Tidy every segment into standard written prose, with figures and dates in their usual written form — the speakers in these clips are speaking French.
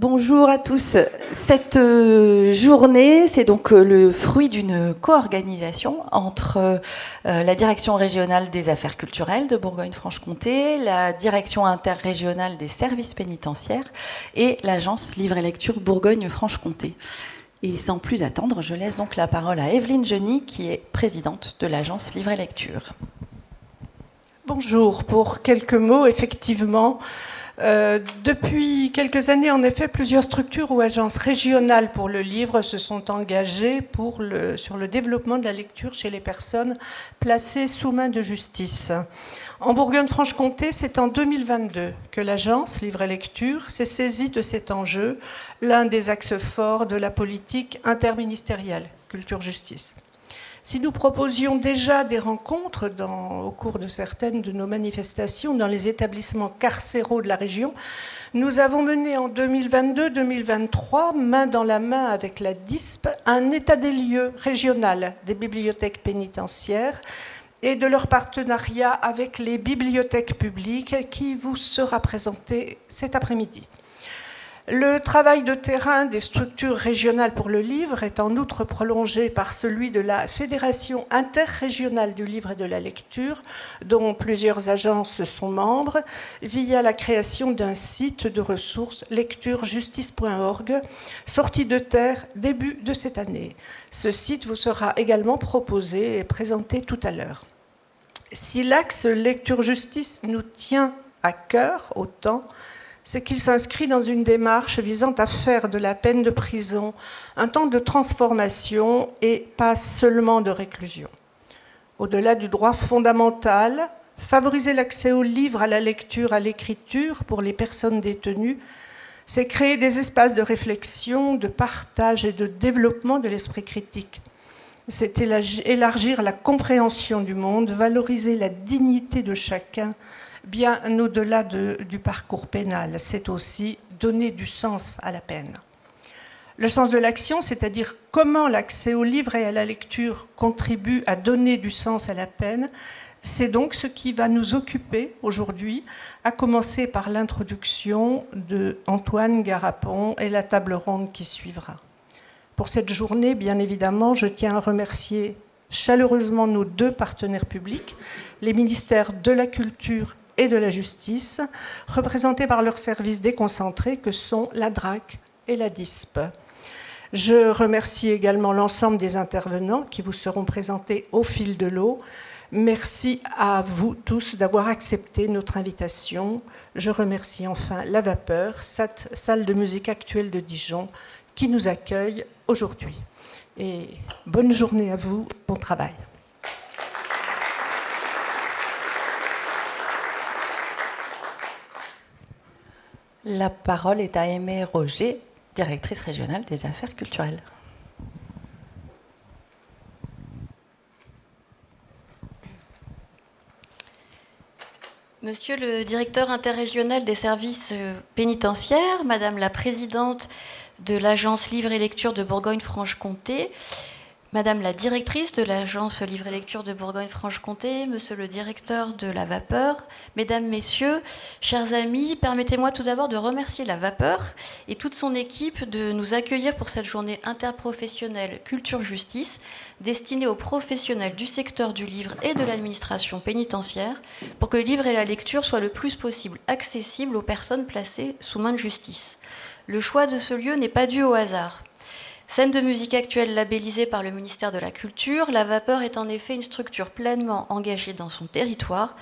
Bonjour à tous. Cette journée, c'est donc le fruit d'une co-organisation entre la Direction régionale des affaires culturelles de Bourgogne-Franche-Comté, la Direction interrégionale des services pénitentiaires et l'Agence Livre et Lecture Bourgogne-Franche-Comté. Et sans plus attendre, je laisse donc la parole à Evelyne Geny, qui est présidente de l'Agence Livre et Lecture. Bonjour. Pour quelques mots, effectivement, depuis quelques années, en effet, plusieurs structures ou agences régionales pour le livre se sont engagées sur le développement de la lecture chez les personnes placées sous main de justice. En Bourgogne-Franche-Comté, c'est en 2022 que l'agence Livre et Lecture s'est saisie de cet enjeu, l'un des axes forts de la politique interministérielle culture-justice. Si nous proposions déjà des rencontres au cours de certaines de nos manifestations dans les établissements carcéraux de la région, nous avons mené en 2022-2023, main dans la main avec la DISP, un état des lieux régional des bibliothèques pénitentiaires et de leur partenariat avec les bibliothèques publiques qui vous sera présenté cet après-midi. Le travail de terrain des structures régionales pour le livre est en outre prolongé par celui de la Fédération interrégionale du livre et de la lecture, dont plusieurs agences sont membres, via la création d'un site de ressources lecturejustice.org, sorti de terre début de cette année. Ce site vous sera également proposé et présenté tout à l'heure. Si l'axe lecture-justice nous tient à cœur autant, c'est qu'il s'inscrit dans une démarche visant à faire de la peine de prison un temps de transformation et pas seulement de réclusion. Au-delà du droit fondamental, favoriser l'accès au livre, à la lecture, à l'écriture pour les personnes détenues, c'est créer des espaces de réflexion, de partage et de développement de l'esprit critique. C'est élargir la compréhension du monde, valoriser la dignité de chacun, bien au-delà du parcours pénal. C'est aussi donner du sens à la peine. Le sens de l'action, c'est-à-dire comment l'accès au livre et à la lecture contribue à donner du sens à la peine, c'est donc ce qui va nous occuper aujourd'hui, à commencer par l'introduction de Antoine Garapon et la table ronde qui suivra. Pour cette journée, bien évidemment, je tiens à remercier chaleureusement nos deux partenaires publics, les ministères de la Culture et de la Justice, représentés par leurs services déconcentrés que sont la DRAC et la DISP. Je remercie également l'ensemble des intervenants qui vous seront présentés au fil de l'eau. Merci à vous tous d'avoir accepté notre invitation. Je remercie enfin la Vapeur, cette salle de musique actuelle de Dijon, qui nous accueille aujourd'hui. Et bonne journée à vous, bon travail. La parole est à Aimée Roger, directrice régionale des affaires culturelles. Monsieur le directeur interrégional des services pénitentiaires, Madame la présidente de l'Agence Livre et Lecture de Bourgogne-Franche-Comté, Madame la directrice de l'Agence Livre et Lecture de Bourgogne-Franche-Comté, Monsieur le directeur de la Vapeur, Mesdames, Messieurs, chers amis, permettez-moi tout d'abord de remercier la Vapeur et toute son équipe de nous accueillir pour cette journée interprofessionnelle Culture-Justice destinée aux professionnels du secteur du livre et de l'administration pénitentiaire pour que le livre et la lecture soient le plus possible accessibles aux personnes placées sous main de justice. Le choix de ce lieu n'est pas dû au hasard. Scène de musique actuelle labellisée par le ministère de la Culture, la Vapeur est en effet une structure pleinement engagée dans son territoire,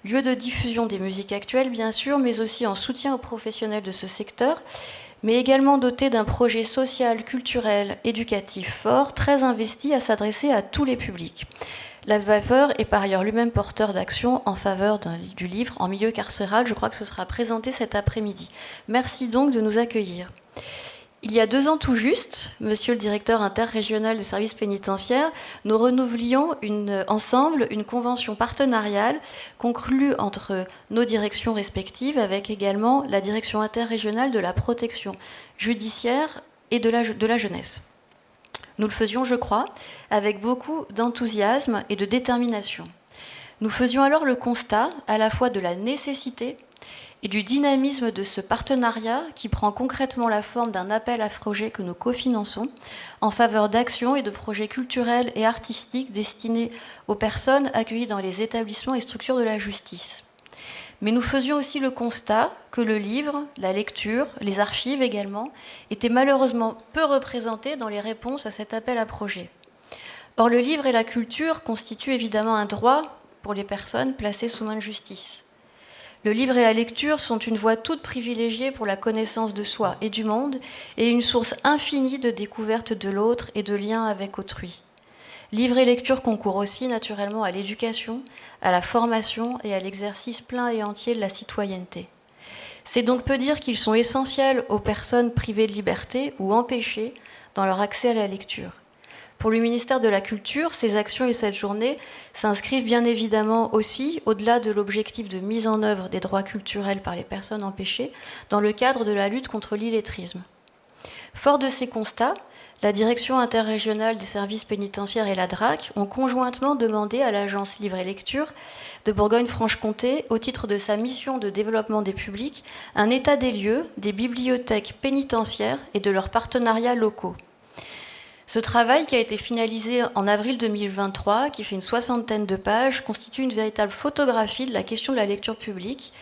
lieu de diffusion des musiques actuelles bien sûr, mais aussi en soutien aux professionnels de ce secteur, mais également dotée d'un projet social, culturel, éducatif fort, très investi à s'adresser à tous les publics. La Vapeur est par ailleurs lui-même porteur d'actions en faveur du livre en milieu carcéral. Je crois que ce sera présenté cet après-midi. Merci donc de nous accueillir. Il y a 2 ans tout juste, monsieur le directeur interrégional des services pénitentiaires, nous renouvellions ensemble une convention partenariale conclue entre nos directions respectives avec également la direction interrégionale de la protection judiciaire et de la jeunesse. Nous le faisions, je crois, avec beaucoup d'enthousiasme et de détermination. Nous faisions alors le constat à la fois de la nécessité et du dynamisme de ce partenariat qui prend concrètement la forme d'un appel à projets que nous cofinançons en faveur d'actions et de projets culturels et artistiques destinés aux personnes accueillies dans les établissements et structures de la justice. Mais nous faisions aussi le constat que le livre, la lecture, les archives également, étaient malheureusement peu représentés dans les réponses à cet appel à projets. Or, le livre et la culture constituent évidemment un droit pour les personnes placées sous main de justice. Le livre et la lecture sont une voie toute privilégiée pour la connaissance de soi et du monde et une source infinie de découverte de l'autre et de liens avec autrui. Livre et lecture concourent aussi naturellement à l'éducation, à la formation et à l'exercice plein et entier de la citoyenneté. C'est donc peu dire qu'ils sont essentiels aux personnes privées de liberté ou empêchées dans leur accès à la lecture. Pour le ministère de la Culture, ces actions et cette journée s'inscrivent bien évidemment aussi, au-delà de l'objectif de mise en œuvre des droits culturels par les personnes empêchées, dans le cadre de la lutte contre l'illettrisme. Fort de ces constats, la Direction interrégionale des services pénitentiaires et la DRAC ont conjointement demandé à l'Agence Livre et Lecture de Bourgogne-Franche-Comté, au titre de sa mission de développement des publics, un état des lieux des bibliothèques pénitentiaires et de leurs partenariats locaux. Ce travail, qui a été finalisé en avril 2023, qui fait une 60aine de pages, constitue une véritable photographie de la question de la lecture publique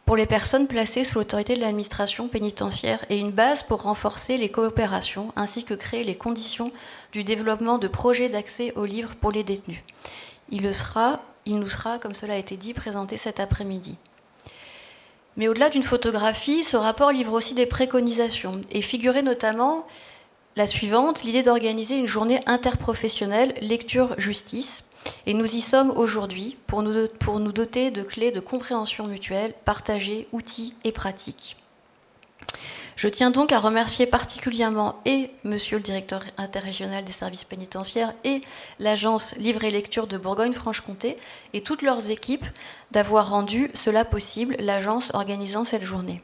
pour les personnes placées sous l'autorité de l'administration pénitentiaire et une base pour renforcer les coopérations ainsi que créer les conditions du développement de projets d'accès aux livres pour les détenus. Il nous sera, comme cela a été dit, présenté cet après-midi. Mais au-delà d'une photographie, ce rapport livre aussi des préconisations et figurait notamment la suivante, l'idée d'organiser une journée interprofessionnelle lecture-justice. Et nous y sommes aujourd'hui pour nous doter de clés de compréhension mutuelle, partager outils et pratiques. Je tiens donc à remercier particulièrement et Monsieur le directeur interrégional des services pénitentiaires et l'Agence Livre et Lecture de Bourgogne-Franche-Comté et toutes leurs équipes d'avoir rendu cela possible, l'agence organisant cette journée.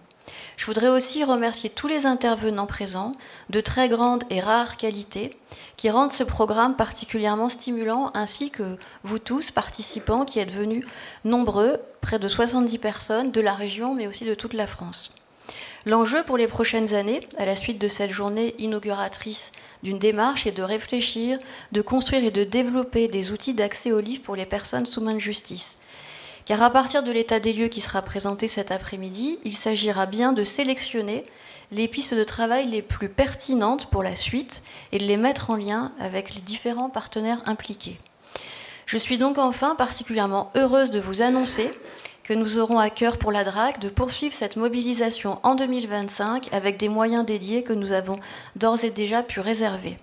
Je voudrais aussi remercier tous les intervenants présents, de très grande et rare qualité, qui rendent ce programme particulièrement stimulant, ainsi que vous tous, participants, qui êtes venus nombreux, près de 70 personnes, de la région, mais aussi de toute la France. L'enjeu pour les prochaines années, à la suite de cette journée inauguratrice d'une démarche, est de réfléchir, de construire et de développer des outils d'accès aux livres pour les personnes sous main de justice. Car à partir de l'état des lieux qui sera présenté cet après-midi, il s'agira bien de sélectionner les pistes de travail les plus pertinentes pour la suite et de les mettre en lien avec les différents partenaires impliqués. Je suis donc enfin particulièrement heureuse de vous annoncer que nous aurons à cœur pour la DRAC de poursuivre cette mobilisation en 2025 avec des moyens dédiés que nous avons d'ores et déjà pu réserver.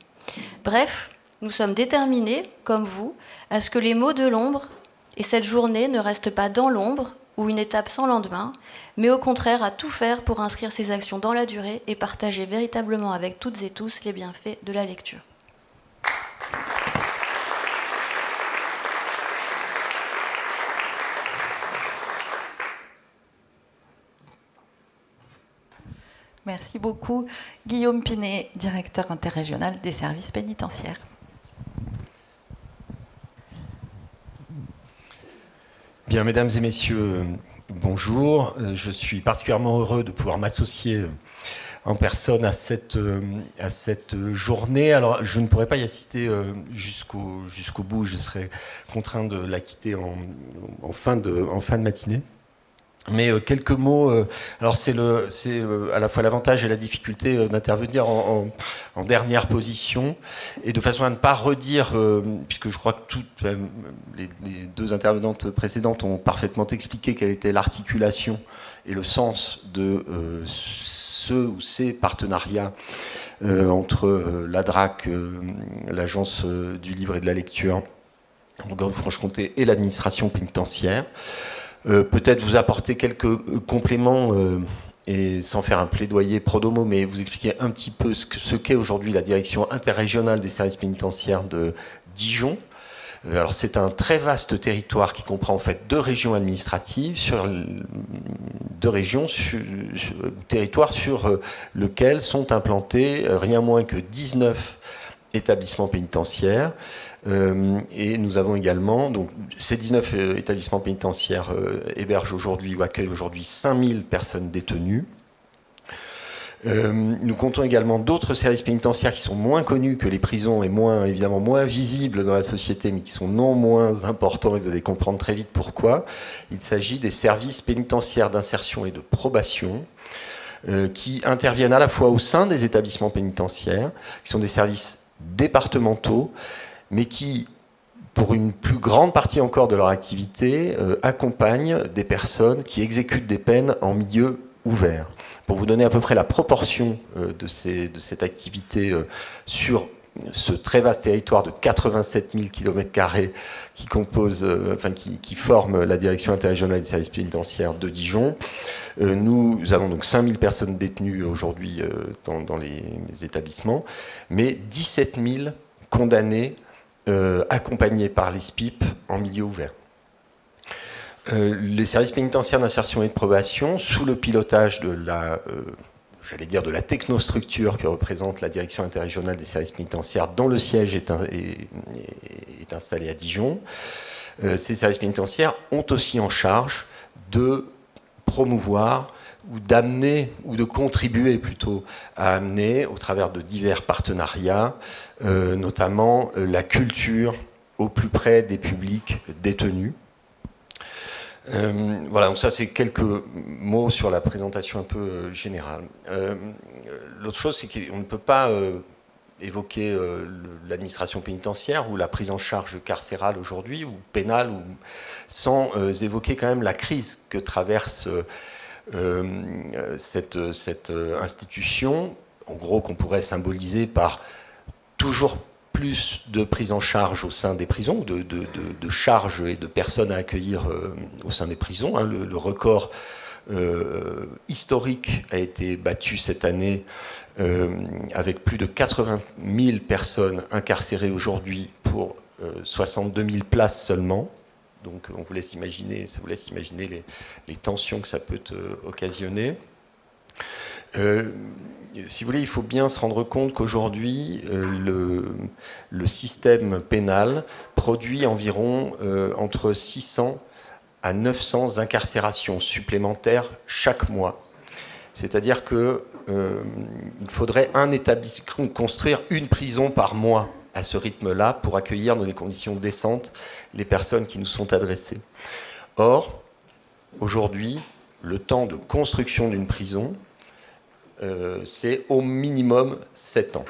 Bref, nous sommes déterminés, comme vous, à ce que les mots de l'ombre et cette journée ne reste pas dans l'ombre ou une étape sans lendemain, mais au contraire à tout faire pour inscrire ces actions dans la durée et partager véritablement avec toutes et tous les bienfaits de la lecture. Merci beaucoup. Guillaume Pinet, directeur interrégional des services pénitentiaires. Bien, mesdames et messieurs, bonjour. Je suis particulièrement heureux de pouvoir m'associer en personne à cette journée. Alors, je ne pourrai pas y assister jusqu'au bout. Je serai contraint de la quitter en fin de matinée. Mais quelques mots. Alors c'est à la fois l'avantage et la difficulté d'intervenir en dernière position et de façon à ne pas redire, puisque je crois que les deux intervenantes précédentes ont parfaitement expliqué quelle était l'articulation et le sens de ce ou ces partenariats entre la DRAC, l'Agence du livre et de la lecture en Bourgogne-Franche-Comté et l'administration pénitentiaire. Peut-être vous apporter quelques compléments et sans faire un plaidoyer pro domo, mais vous expliquer un petit peu ce qu'est aujourd'hui la direction interrégionale des services pénitentiaires de Dijon. Alors c'est un très vaste territoire qui comprend en fait deux régions administratives, territoire sur lequel sont implantés rien moins que 19 établissements pénitentiaires. Et nous avons également, donc, ces 19 établissements pénitentiaires hébergent aujourd'hui ou accueillent aujourd'hui 5000 personnes détenues. Nous comptons également d'autres services pénitentiaires qui sont moins connus que les prisons et évidemment moins visibles dans la société, mais qui sont non moins importants, et vous allez comprendre très vite pourquoi. Il s'agit des services pénitentiaires d'insertion et de probation, qui interviennent à la fois au sein des établissements pénitentiaires, qui sont des services départementaux, mais qui, pour une plus grande partie encore de leur activité, accompagnent des personnes qui exécutent des peines en milieu ouvert. Pour vous donner à peu près la proportion de cette activité sur ce très vaste territoire de 87 000 km² qui forme la direction interrégionale des services pénitentiaires de Dijon. Nous avons donc 5000 personnes détenues aujourd'hui dans les établissements, mais 17 000 condamnés accompagnés par les SPIP en milieu ouvert. Les services pénitentiaires d'insertion et de probation, sous le pilotage de la technostructure que représente la direction interrégionale des services pénitentiaires, dont le siège est installé à Dijon, ces services pénitentiaires ont aussi en charge de promouvoir ou d'amener, ou de contribuer plutôt à amener, au travers de divers partenariats, notamment la culture au plus près des publics détenus. Voilà, donc ça c'est quelques mots sur la présentation un peu générale. L'autre chose, c'est qu'on ne peut pas évoquer l'administration pénitentiaire ou la prise en charge carcérale aujourd'hui, ou pénale, sans évoquer quand même la crise que traverse cette institution, en gros qu'on pourrait symboliser par toujours plus de prise en charge au sein des prisons, de charges et de personnes à accueillir au sein des prisons. Le record historique a été battu cette année avec plus de 80 000 personnes incarcérées aujourd'hui pour 62 000 places seulement. Donc ça vous laisse imaginer les tensions que ça peut occasionner. Si vous voulez, il faut bien se rendre compte qu'aujourd'hui, le système pénal produit environ entre 600 à 900 incarcérations supplémentaires chaque mois. C'est-à-dire qu'il faudrait construire une prison par mois à ce rythme-là pour accueillir dans des conditions décentes les personnes qui nous sont adressées. Or, aujourd'hui, le temps de construction d'une prison, c'est au minimum 7 ans.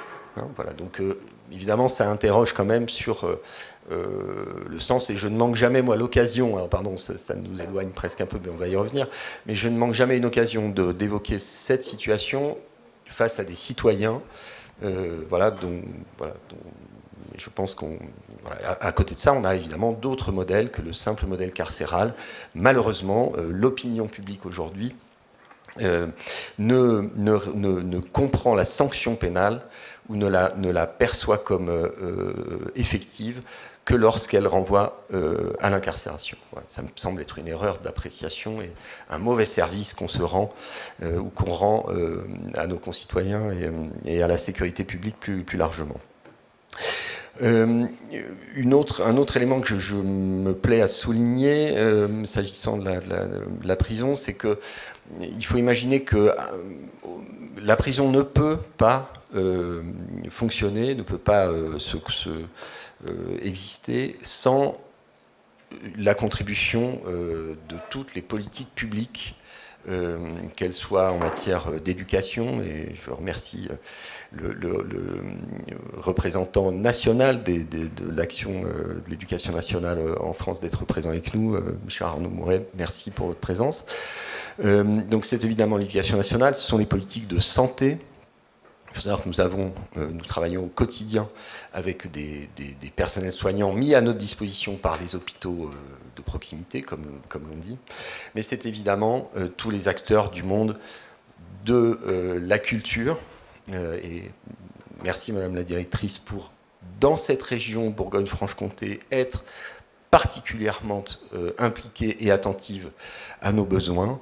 Voilà, donc évidemment, ça interroge quand même sur le sens, et je ne manque jamais, moi, l'occasion, alors pardon, ça nous éloigne presque un peu, mais on va y revenir, mais je ne manque jamais une occasion d'évoquer cette situation face à des citoyens, dont je pense qu'à côté de ça, on a évidemment d'autres modèles que le simple modèle carcéral. Malheureusement, l'opinion publique aujourd'hui ne comprend la sanction pénale ou ne la perçoit comme effective que lorsqu'elle renvoie à l'incarcération. Voilà, ça me semble être une erreur d'appréciation et un mauvais service qu'on se rend ou qu'on rend à nos concitoyens et à la sécurité publique plus largement. Un autre élément que je me plais à souligner, s'agissant de la prison, c'est qu'il faut imaginer que la prison ne peut pas fonctionner, ne peut pas exister sans la contribution de toutes les politiques publiques, qu'elles soient en matière d'éducation, et je remercie le représentant national de l'action de l'éducation nationale en France d'être présent avec nous, M. Arnaud Mouret, merci pour votre présence. Donc c'est évidemment l'éducation nationale, ce sont les politiques de santé. Il faut savoir que nous travaillons au quotidien avec des personnels soignants mis à notre disposition par les hôpitaux de proximité, comme l'on dit. Mais c'est évidemment tous les acteurs du monde de la culture. Et merci Madame la Directrice pour, dans cette région Bourgogne-Franche-Comté, être particulièrement impliquée et attentive à nos besoins.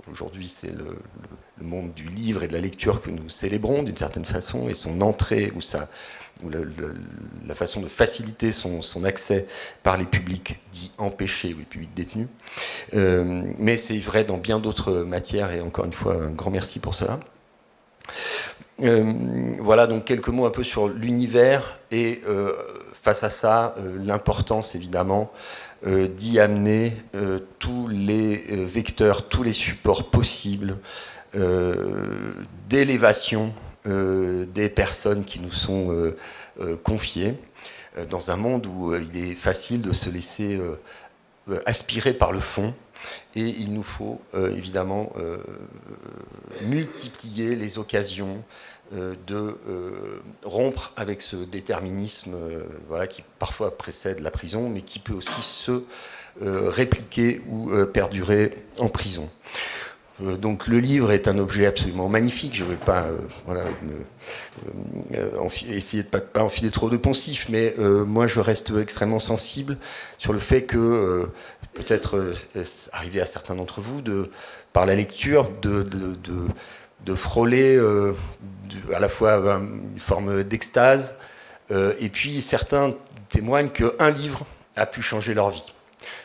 Aujourd'hui, c'est le monde du livre et de la lecture que nous célébrons d'une certaine façon, et son entrée ou la façon de faciliter son accès par les publics dits empêchés ou les publics détenus. Mais c'est vrai dans bien d'autres matières, et encore une fois, un grand merci pour cela. Voilà, donc quelques mots un peu sur l'univers, et face à ça, l'importance évidemment d'y amener tous les vecteurs, tous les supports possibles d'élévation des personnes qui nous sont confiées, dans un monde où il est facile de se laisser aspirer par le fond. Et il nous faut évidemment multiplier les occasions de rompre avec ce déterminisme voilà, qui parfois précède la prison, mais qui peut aussi se répliquer ou perdurer en prison. Donc le livre est un objet absolument magnifique. Je ne vais pas essayer de ne pas enfiler trop de poncifs, mais moi je reste extrêmement sensible sur le fait que peut-être arrivé à certains d'entre vous, par la lecture, de frôler à la fois une forme d'extase, et puis certains témoignent qu'un livre a pu changer leur vie.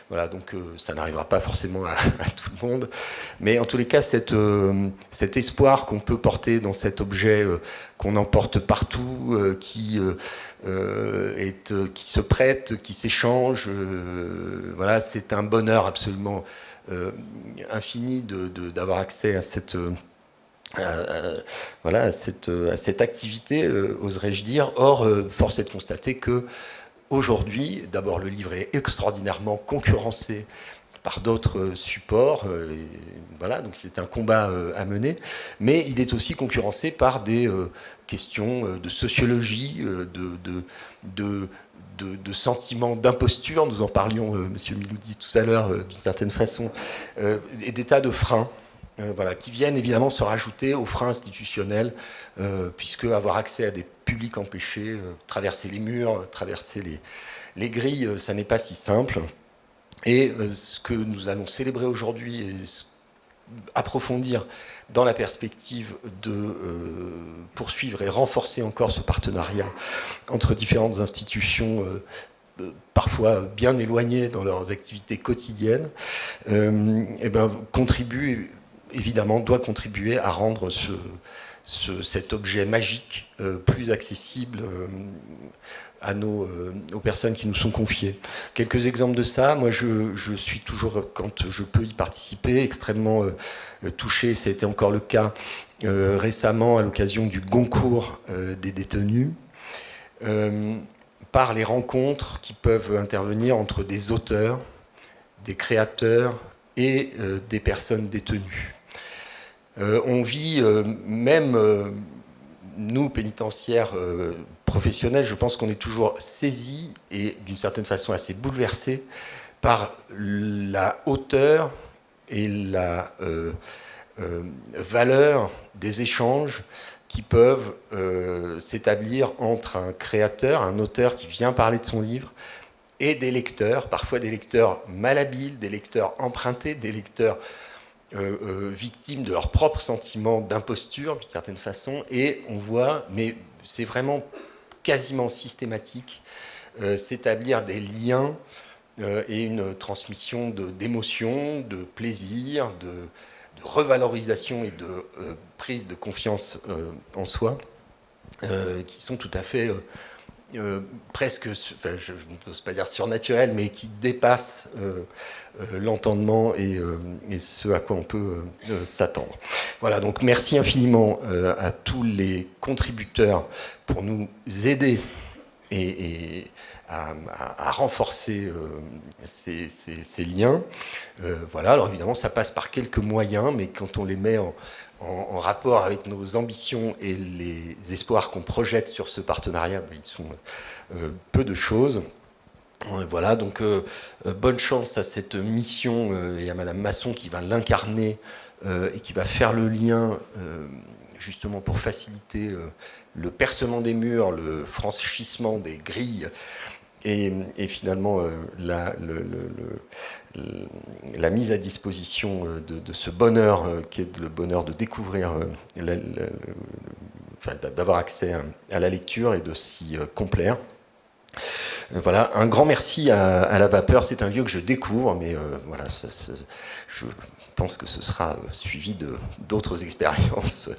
Voilà, donc ça n'arrivera pas forcément à tout le monde, mais en tous les cas, cet espoir qu'on peut porter dans cet objet qu'on emporte partout, qui se prête, qui s'échange, voilà, c'est un bonheur absolument infini d'avoir accès à cette activité, oserais-je dire. Or, force est de constater que aujourd'hui, d'abord, le livre est extraordinairement concurrencé par d'autres supports, voilà, donc c'est un combat à mener, mais il est aussi concurrencé par des questions de sociologie, de sentiments d'imposture, nous en parlions, M. Miloudi, tout à l'heure, d'une certaine façon, et des tas de freins. Voilà, qui viennent évidemment se rajouter aux freins institutionnels, puisque avoir accès à des publics empêchés, traverser les murs, traverser les grilles, ça n'est pas si simple. Et ce que nous allons célébrer aujourd'hui et approfondir dans la perspective de poursuivre et renforcer encore ce partenariat entre différentes institutions parfois bien éloignées dans leurs activités quotidiennes, doit contribuer à rendre cet objet magique plus accessible aux personnes qui nous sont confiées. Quelques exemples de ça. Moi, je suis toujours, quand je peux y participer, extrêmement touché. Ça a été encore le cas récemment à l'occasion du Goncourt des détenus, par les rencontres qui peuvent intervenir entre des auteurs, des créateurs et des personnes détenues. On vit, même nous, pénitentiaires professionnels, je pense qu'on est toujours saisis et d'une certaine façon assez bouleversés par la hauteur et la valeur des échanges qui peuvent s'établir entre un créateur, un auteur qui vient parler de son livre, et des lecteurs, parfois des lecteurs malhabiles, des lecteurs empruntés, des lecteurs victimes de leurs propres sentiments d'imposture, d'une certaine façon, et on voit, mais c'est vraiment quasiment systématique, s'établir des liens et une transmission d'émotions, de plaisir, de revalorisation et de prise de confiance en soi, qui sont tout à fait presque, enfin, je n'ose pas dire surnaturels, mais qui dépassent l'entendement et ce à quoi on peut s'attendre. Voilà, donc merci infiniment à tous les contributeurs pour nous aider et à renforcer ces liens. Voilà, alors évidemment, ça passe par quelques moyens, mais quand on les met en rapport avec nos ambitions et les espoirs qu'on projette sur ce partenariat, ils sont peu de choses. Voilà, donc bonne chance à cette mission et à Madame Masson qui va l'incarner et qui va faire le lien justement pour faciliter le percement des murs, le franchissement des grilles et finalement la mise à disposition de ce bonheur qui est le bonheur de découvrir, d'avoir accès à la lecture et de s'y complaire. Voilà, un grand merci à La Vapeur. C'est un lieu que je découvre, mais voilà, je pense que ce sera suivi d'autres expériences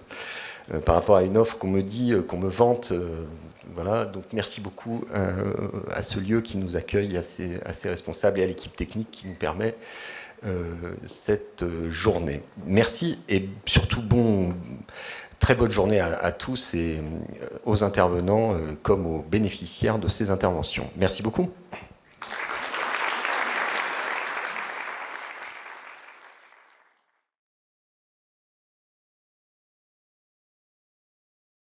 par rapport à une offre qu'on me dit, qu'on me vante. Voilà, donc merci beaucoup à ce lieu qui nous accueille, à ses responsables et à l'équipe technique qui nous permet cette journée. Merci et surtout très bonne journée à tous et aux intervenants comme aux bénéficiaires de ces interventions. Merci beaucoup.